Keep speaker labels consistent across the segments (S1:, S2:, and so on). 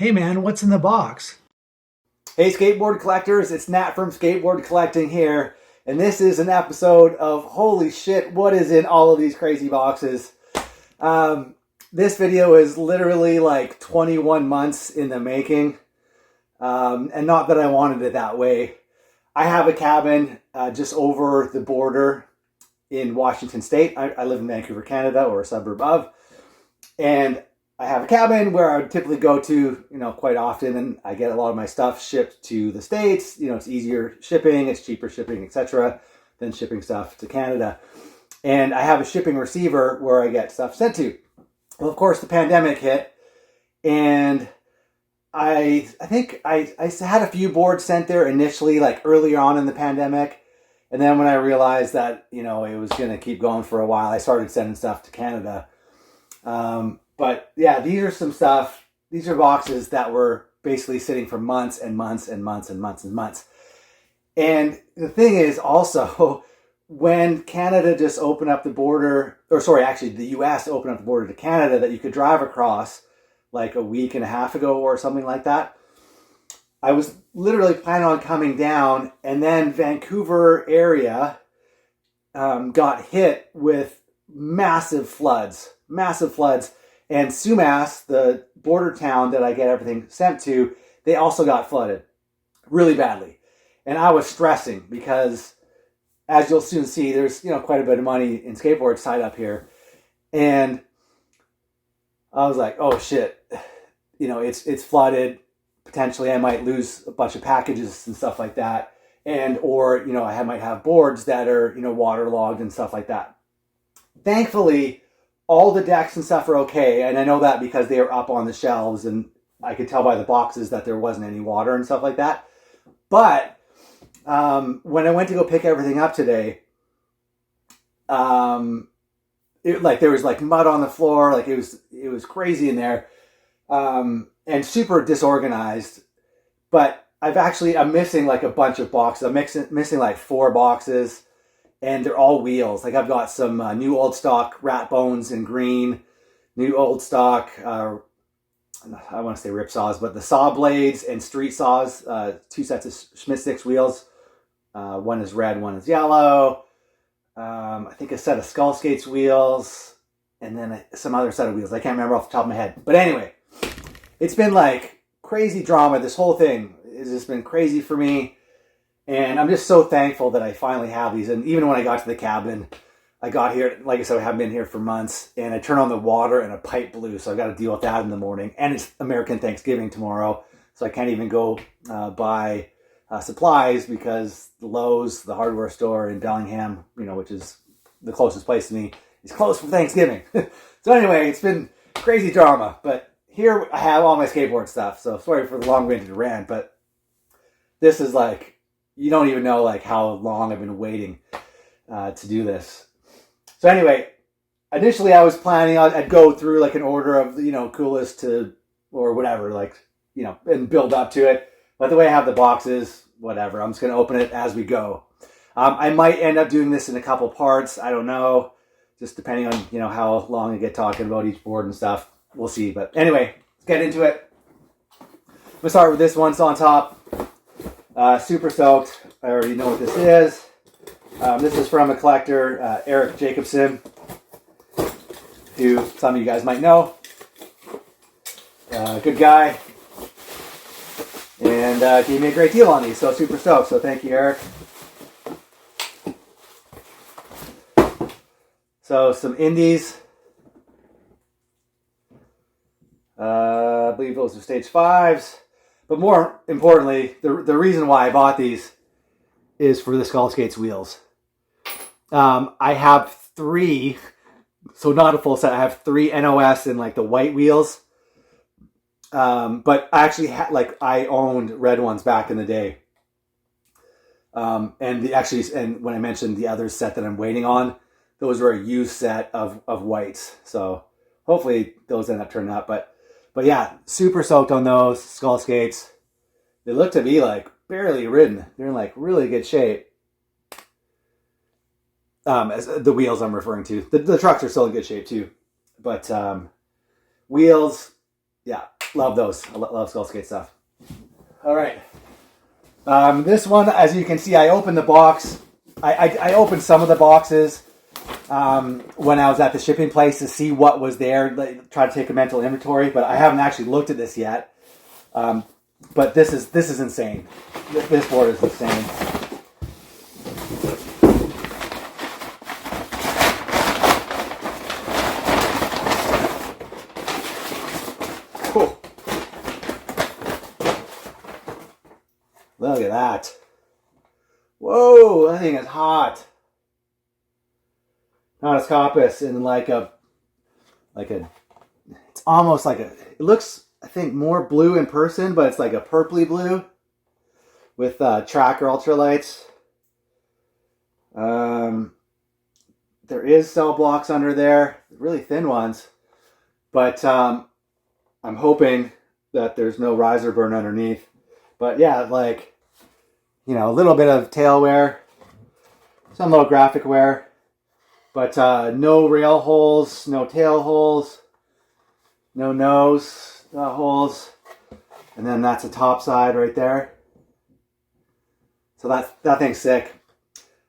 S1: Hey man, what's in the box?
S2: Hey, skateboard collectors, it's Nat from Skateboard Collecting here, and this is an episode of holy shit, what is in all of these crazy boxes? This video is literally like 21 months in the making, and not that I wanted it that way. I have a cabin just over the border in Washington State. I live in Vancouver, Canada, or a suburb of, and I have a cabin where I would typically go to, quite often, and I get a lot of my stuff shipped to the States. It's easier shipping, it's cheaper shipping, etc., than shipping stuff to Canada. And I have a shipping receiver where I get stuff sent to. Well, of course, the pandemic hit, and I think I had a few boards sent there initially, like earlier on in the pandemic. And then when I realized that, it was going to keep going for a while, I started sending stuff to Canada. But yeah, these are boxes that were basically sitting for months and months and months and months and months. And the thing is also, when Canada just opened up the border, the US opened up the border to Canada that you could drive across like a week and a half ago or something like that, I was literally planning on coming down, and then Vancouver area got hit with massive floods. And Sumas, the border town that I get everything sent to, they also got flooded really badly. And I was stressing because, as you'll soon see, there's quite a bit of money in skateboards tied up here. And I was like, oh shit, it's flooded. Potentially I might lose a bunch of packages and stuff like that. And, or, I might have boards that are, waterlogged and stuff like that. Thankfully, all the decks and stuff are okay, and I know that because they were up on the shelves, and I could tell by the boxes that there wasn't any water and stuff like that. But when I went to go pick everything up today, there was like mud on the floor, like it was crazy in there, and super disorganized. But I'm missing like a bunch of boxes. I'm missing like 4 boxes. And they're all wheels. Like I've got some new old stock rat bones in green, new old stock, I want to say rip saws, but the saw blades and street saws, 2 sets of Schmidt Sticks wheels. One is red, one is yellow. I think a set of Skull Skates wheels, and then some other set of wheels. I can't remember off the top of my head. But anyway, it's been like crazy drama. This whole thing has just been crazy for me. And I'm just so thankful that I finally have these. And even when I got to the cabin, I got here, like I said, I haven't been here for months. And I turn on the water and a pipe blew. So I've got to deal with that in the morning. And it's American Thanksgiving tomorrow. So I can't even go buy supplies because the Lowe's, the hardware store in Bellingham, which is the closest place to me, is closed for Thanksgiving. So anyway, it's been crazy drama. But here I have all my skateboard stuff. So sorry for the long-winded rant. But this is like, you don't even know like how long I've been waiting to do this. So anyway, initially I was planning I'd go through like an order of coolest to or whatever, like and build up to it. But the way I have the boxes, whatever, I'm just gonna open it as we go. I might end up doing this in a couple parts. I don't know, just depending on how long I get talking about each board and stuff. We'll see. But anyway, let's get into it. I'm gonna start with this one. It's on top. Super stoked. I already know what this is. This is from a collector, Eric Jacobson, who some of you guys might know. Good guy. And gave me a great deal on these, so super stoked. So thank you, Eric. So some indies. I believe those are stage 5s. But more importantly, the reason why I bought these is for the Skull Skates wheels. I have 3, so not a full set. I have 3 NOS in like the white wheels. But I actually I owned red ones back in the day. And when I mentioned the other set that I'm waiting on, those were a used set of whites. So hopefully those end up turning up. But yeah, super stoked on those Skull Skates. They look to be like barely ridden. They're in like really good shape. As the wheels I'm referring to. The trucks are still in good shape too. But wheels, yeah, love those. I love Skull Skate stuff. All right. This one, as you can see, I opened the box. I opened some of the boxes when I was at the shipping place to see what was there, try to take a mental inventory, but I haven't actually looked at this yet. But this is insane. This board is insane. Cool. Look at that. Whoa, that thing is hot. Not a Scopus in it's almost like it looks, I think, more blue in person, but it's like a purpley blue with tracker ultralights. There is cell blocks under there, really thin ones, but I'm hoping that there's no riser burn underneath. But yeah, like, you know, a little bit of tail wear, some little graphic wear, but no rail holes, no tail holes, no nose holes, and then that's the top side right there. So that thing's sick.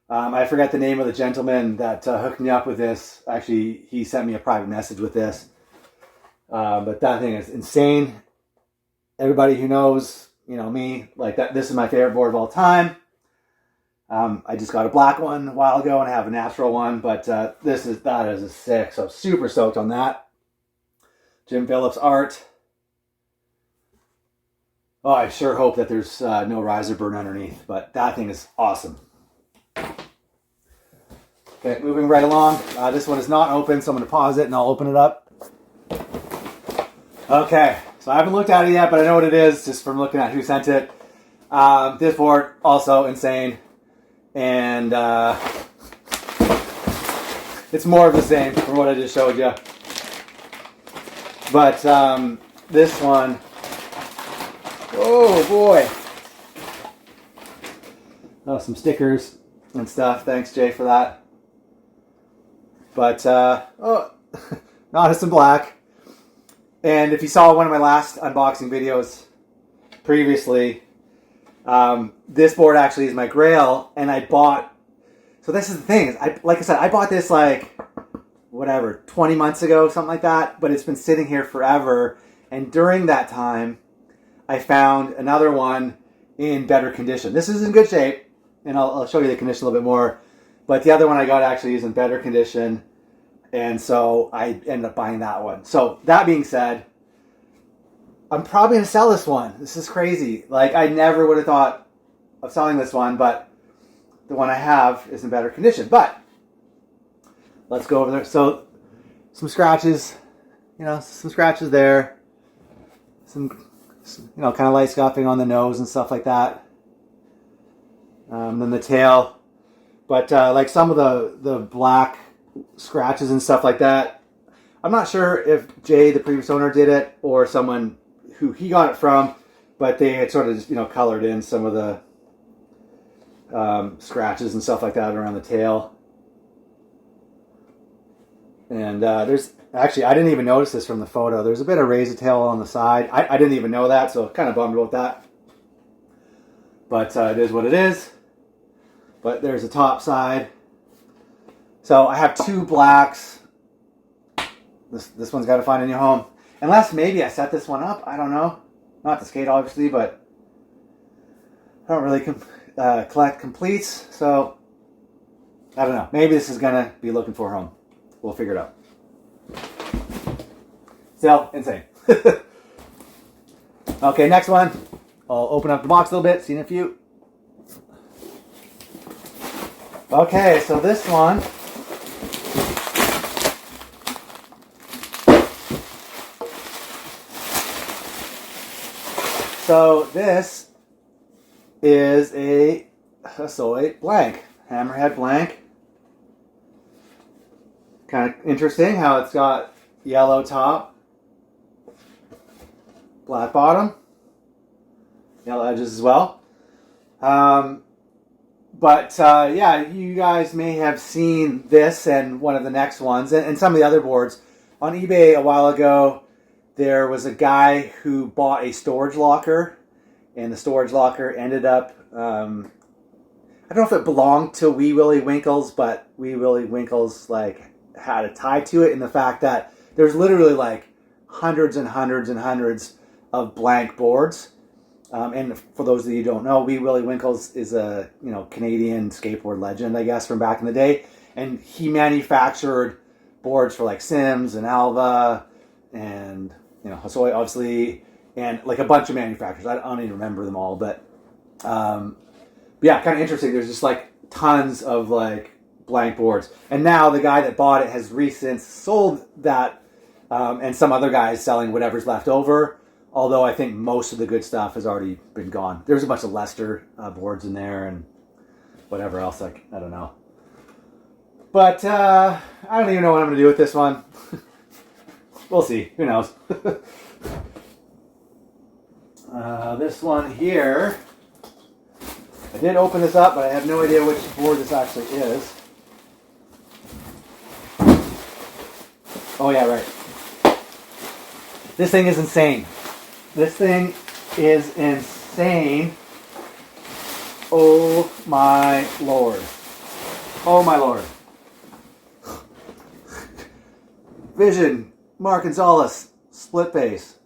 S2: I forget the name of the gentleman that hooked me up with this. Actually, he sent me a private message with this. But that thing is insane. Everybody who knows, you know, me, like that, this is my favorite board of all time. I just got a black one a while ago and I have a natural one, but that is sick. So super stoked on that. Jim Phillips art. Oh, I sure hope that there's no riser burn underneath, but that thing is awesome. Okay, moving right along. This one is not open, so I'm going to pause it and I'll open it up. Okay, so I haven't looked at it yet, but I know what it is just from looking at who sent it. This board, also insane. And it's more of the same from what I just showed you. But this one, oh boy. Oh, some stickers and stuff. Thanks, Jay, for that. But, oh, Honest in Black. And if you saw one of my last unboxing videos previously, this board actually is my Grail, and I bought, so this is the thing, like I said, I bought this like, whatever, 20 months ago, something like that, but it's been sitting here forever, and during that time, I found another one in better condition. This is in good shape, and I'll show you the condition a little bit more, but the other one I got actually is in better condition, and so I ended up buying that one. So, that being said, I'm probably going to sell this one. This is crazy. Like, I never would have thought of selling this one, but the one I have is in better condition. But, let's go over there. So, some scratches, you know, some scratches there. Some you know, kind of light scuffing on the nose and stuff like that. Then the tail. But, like, some of the black scratches and stuff like that, I'm not sure if Jay, the previous owner, did it, or someone who he got it from, but they had sort of just, you know, colored in some of the scratches and stuff like that around the tail. And there's actually, I didn't even notice this from the photo. There's a bit of razor tail on the side. I didn't even know that, so kind of bummed about that. But it is what it is. But there's the top side. So I have two blacks. This one's got to find a new home. Unless maybe I set this one up. I don't know. Not to skate, obviously, but I don't really collect completes. So I don't know. Maybe this is going to be looking for a home. We'll figure it out. Still insane. Okay, next one. I'll open up the box a little bit. Seen a few. Okay, so this one. So this is a Soy blank, hammerhead blank. Kind of interesting how it's got yellow top, black bottom, yellow edges as well. But yeah, you guys may have seen this and one of the next ones, and some of the other boards on eBay a while ago. there was a guy who bought a storage locker, and the storage locker ended up, I don't know if it belonged to Wee Willy Winkles, but Wee Willy Winkles like had a tie to it in the fact that there's literally like hundreds and hundreds and hundreds of blank boards. And for those of you who don't know, Wee Willy Winkles is a Canadian skateboard legend, I guess, from back in the day. And he manufactured boards for like Sims and Alva and Hosoi, obviously, and like a bunch of manufacturers. I don't even remember them all, but yeah, kind of interesting. There's just like tons of like blank boards. And now the guy that bought it has recently sold that, and some other guys selling whatever's left over. Although I think most of the good stuff has already been gone. There's a bunch of Lester boards in there and whatever else. Like, I don't know. But I don't even know what I'm going to do with this one. We'll see. Who knows? This one here. I did open this up, but I have no idea which board this actually is. Oh yeah, right. This thing is insane. This thing is insane. Oh my lord. Oh my lord. Vision, Mark Gonzales, split base.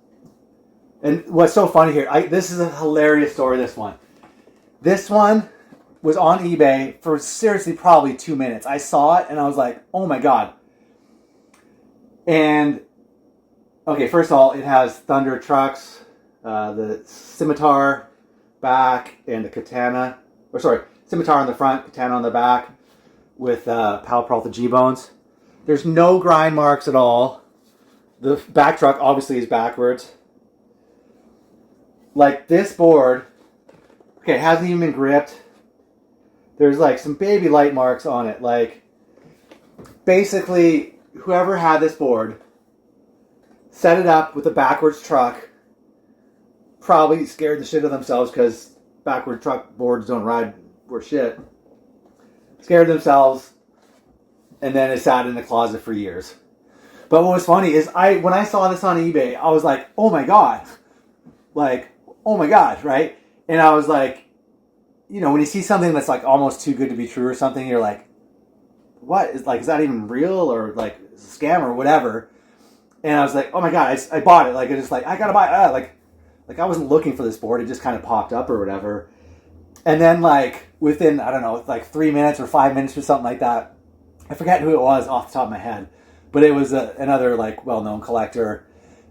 S2: And what's so funny here, this is a hilarious story, this one. This one was on eBay for seriously probably 2 minutes. I saw it and I was like, oh my god. And, okay, first of all, it has Thunder trucks, the scimitar back, and the katana. Or sorry, scimitar on the front, katana on the back, with Pal Peralta G-bones. There's no grind marks at all. The back truck obviously is backwards. Like this board, okay, it hasn't even been gripped. There's like some baby light marks on it. Like, basically, whoever had this board set it up with a backwards truck, probably scared the shit of themselves because backward truck boards don't ride worth shit. Scared themselves, and then it sat in the closet for years. But what was funny is when I saw this on eBay, I was like, oh my god. Like, oh my gosh, right? And I was like, when you see something that's like almost too good to be true or something, you're like, what? Is that even real? Or like a scam or whatever? And I was like, oh my god, I bought it. Like, it's just like, I gotta buy it. Like I wasn't looking for this board. It just kind of popped up or whatever. And then like within, I don't know, like 3 minutes or 5 minutes or something like that, I forget who it was off the top of my head, but it was another like well-known collector.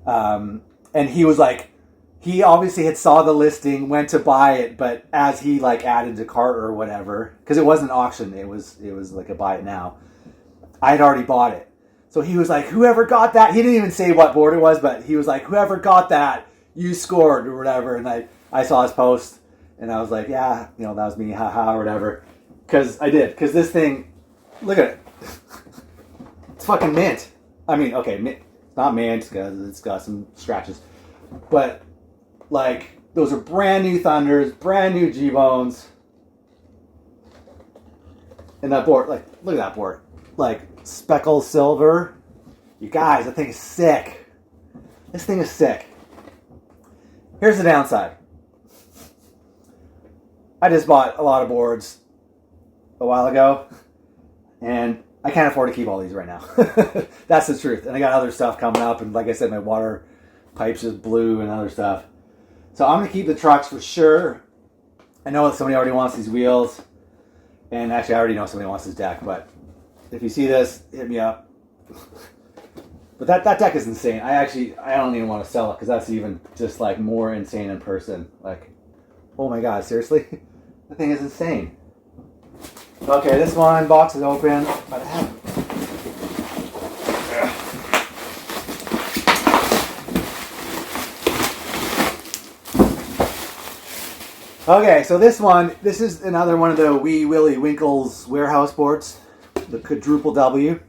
S2: And he was like, he obviously had saw the listing, went to buy it, but as he like added to cart or whatever, because it wasn't an auction, it was like a buy it now. I had already bought it. So he was like, whoever got that, he didn't even say what board it was, but he was like, whoever got that, you scored or whatever. And I saw his post and I was like, yeah, that was me, haha, or whatever. Because I did. Because this thing, look at it. It's fucking mint. I mean, okay, it's not mint because it's got some scratches. But, like, those are brand new Thunders, brand new G-Bones. And that board, like, look at that board. Like, speckle silver. You guys, that thing is sick. This thing is sick. Here's the downside. I just bought a lot of boards a while ago, and I can't afford to keep all these right now. That's the truth. And I got other stuff coming up, and like I said, my water pipes just blew and other stuff. So I'm going to keep the trucks for sure. I know that somebody already wants these wheels, and actually I already know somebody wants this deck, but if you see this, hit me up. But that deck is insane. I don't even want to sell it because that's even just like more insane in person. Like, oh my god, seriously? That thing is insane. Okay, this one, box is open. But I have... Okay, so this is another one of the Wee Willy Winkles warehouse boards. The quadruple W.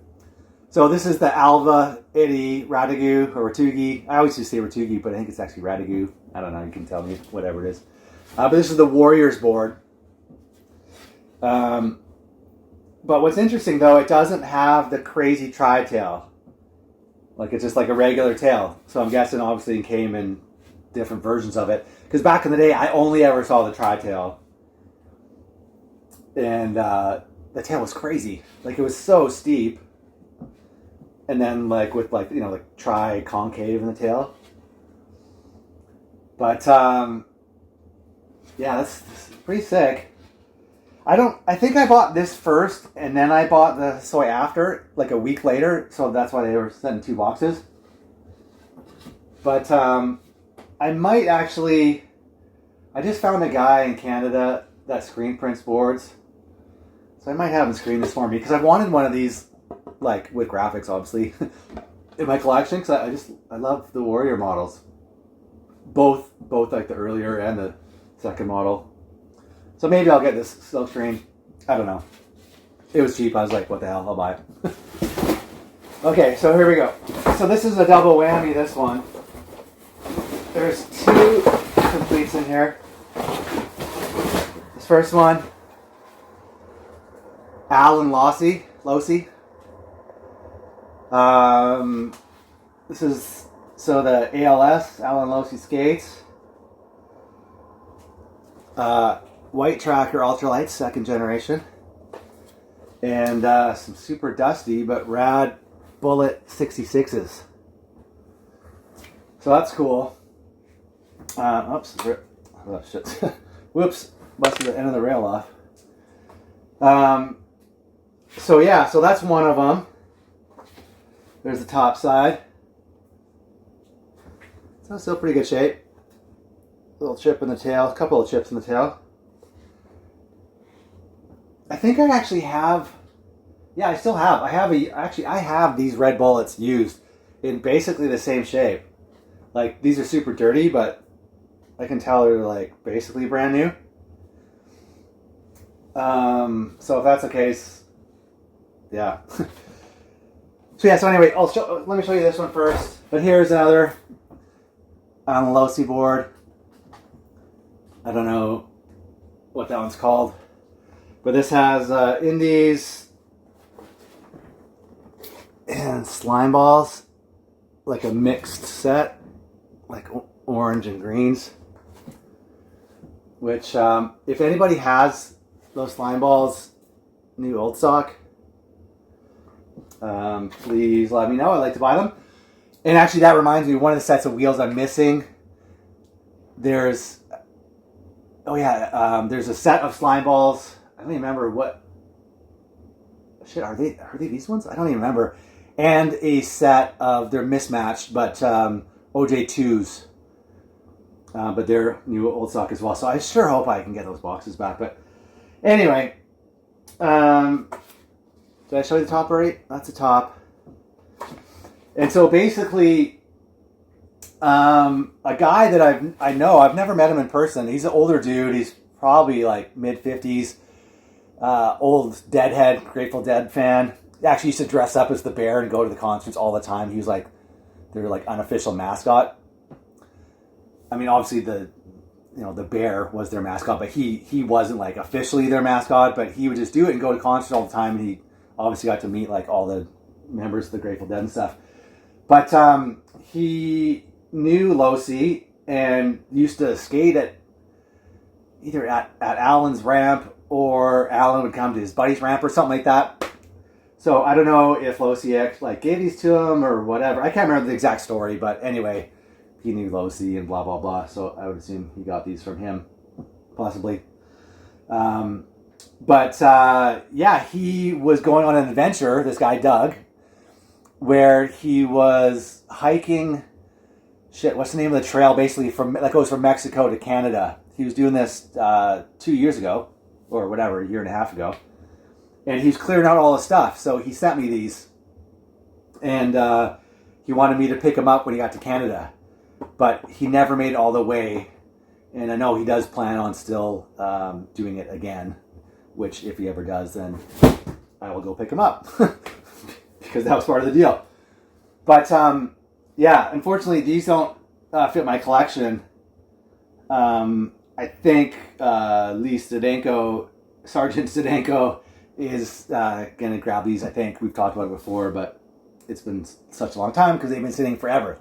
S2: So this is the Alva Radigu or Ratugi. I always just say Ratugi, but I think it's actually Radigu. I don't know. You can tell me whatever it is. But this is the Warriors board. But what's interesting though, it doesn't have the crazy tri-tail. Like it's just like a regular tail. So I'm guessing obviously it came in different versions of it. Because back in the day, I only ever saw the tri-tail. And the tail was crazy. Like it was so steep. And then like with like, you know, like tri-concave in the tail. But yeah, that's pretty sick. I think I bought this first and then I bought the soy after, like a week later. So that's why they were sent in 2 boxes. But I might actually, I just found a guy in Canada that screen prints boards. So I might have him screen this for me because I wanted one of these, like with graphics obviously, in my collection because I love the Warrior models. Both like the earlier and the second model. So maybe I'll get this silk screen. I don't know. It was cheap. I was like, what the hell? I'll buy it. Okay, so here we go. So this is a double whammy, this one. There's 2 completes in here. This first one, Al and Losi. This is, so the ALS, Al and Losi skates. White Tracker Ultralights, 2nd generation. And some super dusty but rad Bullet 66s. So that's cool. Oops. Oh, shit. Whoops. Busted the end of the rail off. So yeah, so that's one of them. There's the top side. So still pretty good shape. Little chip in the tail, a couple of chips in the tail. I think I actually have, yeah, I still have. I have these red bullets used in basically the same shape. Like these are super dirty, but I can tell they're like basically brand new. So if that's the case, yeah. So anyway, let me show you this one first. But here's another on the Losi board. I don't know what that one's called. But this has indies and slime balls, like a mixed set, like orange and greens. Which, if anybody has those slime balls, new old stock, please let me know. I'd like to buy them. And actually, that reminds me, one of the sets of wheels I'm missing. There's a set of slime balls. I don't even remember what. Shit, are they these ones? I don't even remember. And a set of, they're mismatched, but OJ2s. But they're new old stock as well. So I sure hope I can get those boxes back. But anyway, did I show you the top already? That's the top. And so basically, a guy that I know, I've never met him in person. He's an older dude. He's probably like mid-50s. Old Deadhead, Grateful Dead fan. He actually used to dress up as the bear and go to the concerts all the time. He was like their like unofficial mascot. I mean, obviously the bear was their mascot, but he wasn't like officially their mascot, but he would just do it and go to concerts all the time. And he obviously got to meet like all the members of the Grateful Dead and stuff. But he knew Losi and used to skate at either at Alan's ramp, or Alan would come to his buddy's ramp or something like that. So I don't know if Losi like gave these to him or whatever. I can't remember the exact story, but anyway, he knew Losi and blah blah blah. So I would assume he got these from him, possibly. Yeah, he was going on an adventure. This guy Doug, where he was hiking. Shit, what's the name of the trail? Basically, that goes from Mexico to Canada. He was doing this 2 years ago, or whatever, a year and a half ago. And he's clearing out all the stuff. So he sent me these. And he wanted me to pick them up when he got to Canada. But he never made it all the way. And I know he does plan on still doing it again. Which, if he ever does, then I will go pick him up. Because that was part of the deal. But, yeah, unfortunately, these don't fit my collection. I think Sergeant Zdenko is going to grab these. I think we've talked about it before, but it's been such a long time because they've been sitting forever.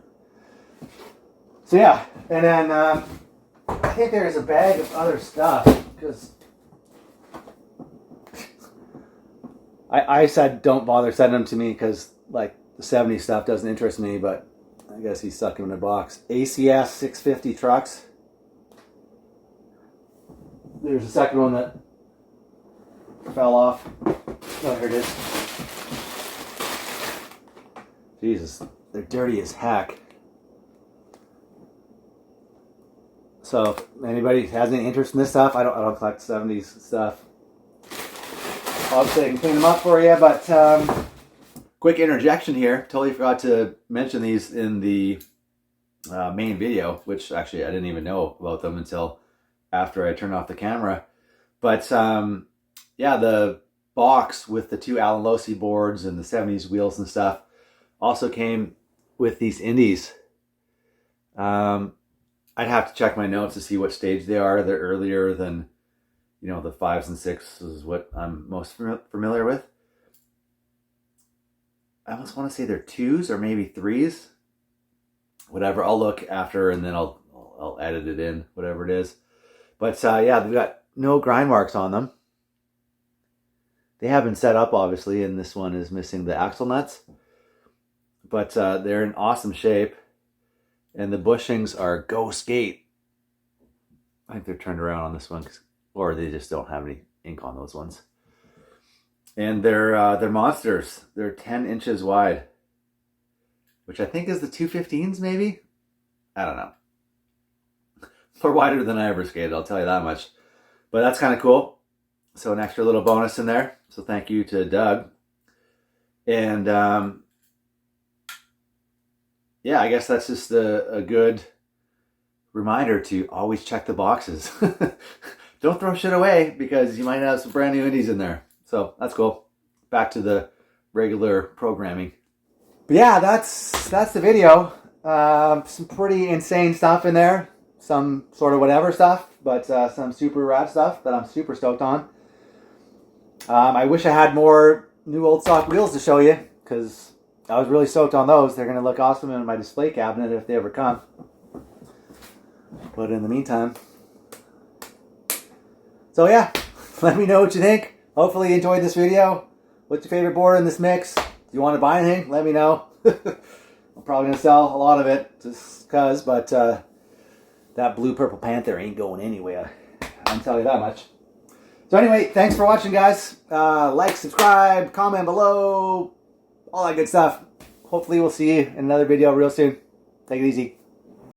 S2: So yeah, and then I think there's a bag of other stuff because I said don't bother sending them to me because like the 70s stuff doesn't interest me, but I guess he's stuck in a box. ACS 650 trucks. There's a second one that fell off. Oh, here it is. Jesus, they're dirty as heck. So, if anybody has any interest in this stuff, I don't collect 70s stuff. Obviously, I can clean them up for you, but quick interjection here. Totally forgot to mention these in the main video, which actually I didn't even know about them until after I turned off the camera. But yeah, the box with the 2 Allen Losi boards and the 70s wheels and stuff also came with these indies. I'd have to check my notes to see what stage they are. They're earlier than, you know, the 5s and 6s is what I'm most familiar with. I almost want to say they're 2s or maybe 3s. Whatever, I'll look after and then I'll edit it in, whatever it is. But yeah, they've got no grind marks on them. They have been set up, obviously, and this one is missing the axle nuts. But they're in awesome shape. And the bushings are Go Skate. I think they're turned around on this one, or they just don't have any ink on those ones. And they're monsters. They're 10 inches wide, which I think is the 215s, maybe? I don't know. They're wider than I ever skated, I'll tell you that much. But that's kind of cool. So an extra little bonus in there. So thank you to Doug. And yeah, I guess that's just a good reminder to always check the boxes. Don't throw shit away because you might have some brand new indies in there. So that's cool. Back to the regular programming. But yeah, that's the video. Some pretty insane stuff in there. Some sort of whatever stuff, but some super rad stuff that I'm super stoked on. I wish I had more new old stock wheels to show you because I was really stoked on those. They're going to look awesome in my display cabinet if they ever come. But in the meantime, so yeah, let me know what you think. Hopefully you enjoyed this video. What's your favorite board in this mix? Do you want to buy anything? Let me know. I'm probably going to sell a lot of it just because, but that blue purple panther ain't going anywhere. I can tell you that much. So anyway, thanks for watching, guys. Like, subscribe, comment below, all that good stuff. Hopefully we'll see you in another video real soon. Take it easy.